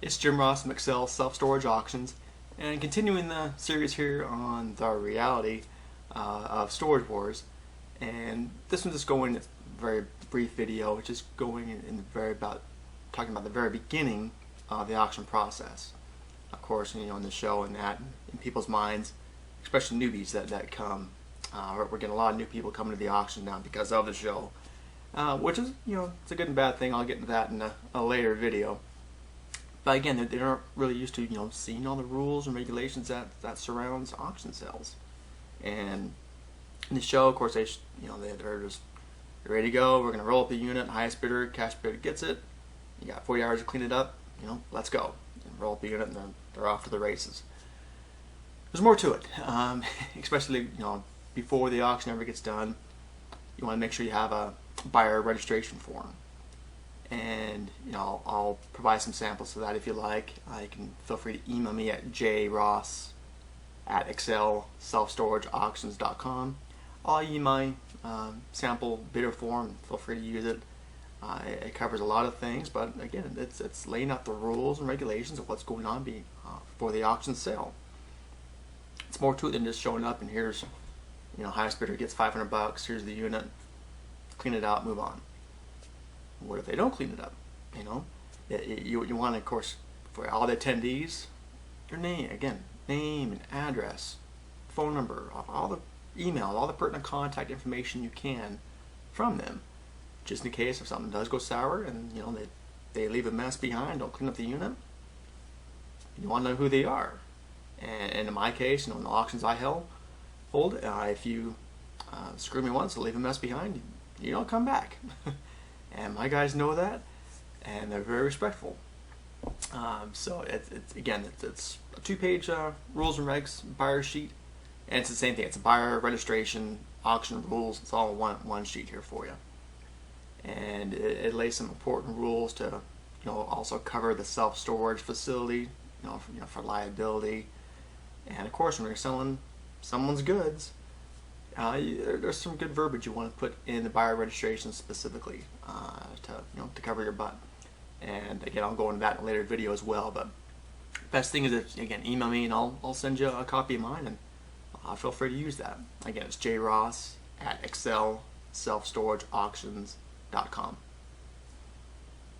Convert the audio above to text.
It's Jim Ross from Excel Self-Storage Auctions, and continuing the series here on the reality of Storage Wars. And this one's just going, it's a very brief video, it's just going in the talking about the very beginning of the auction process. Of course, in the show and that, in people's minds, especially newbies that come, we're getting a lot of new people coming to the auction now because of the show, which is, it's a good and bad thing. I'll get into that in a later video. But again, they aren't really used to, seeing all the rules and regulations that surrounds auction sales. And in the show, of course, they're just ready to go. We're going to roll up the unit. Highest bidder, cash bidder gets it. You got 40 hours to clean it up. Let's go. And roll up the unit, and they're off to the races. There's more to it, especially before the auction ever gets done. You want to make sure you have a buyer registration form. And I'll provide some samples of that if you like. You can feel free to email me at jross@excelselfstorageauctions.com. I'll email my sample bidder form. Feel free to use it. It covers a lot of things, but again, it's laying out the rules and regulations of what's going on for the auction sale. It's more to it than just showing up and here's, highest bidder gets $500. Here's the unit. Clean it out. Move on. What if they don't clean it up? You want, of course, for all the attendees, your name and address, phone number, all the email, all the pertinent contact information you can from them, just in case if something does go sour and they leave a mess behind, don't clean up the unit. You want to know who they are. And in my case, in the auctions I hold, if you screw me once, leave a mess behind, you don't come back. And my guys know that, and they're very respectful. So it's a 2-page rules and regs buyer sheet, and it's the same thing. It's a buyer registration, auction rules. It's all one sheet here for you, and it lays some important rules to also cover the self-storage facility, for liability, and of course when you're selling someone's goods. There's some good verbiage you want to put in the buyer registration specifically to cover your butt. And again, I'll go into that in a later video as well. But best thing is that, again, email me and I'll send you a copy of mine, and feel free to use that. Again, it's jross@excelselfstorageauctions.com.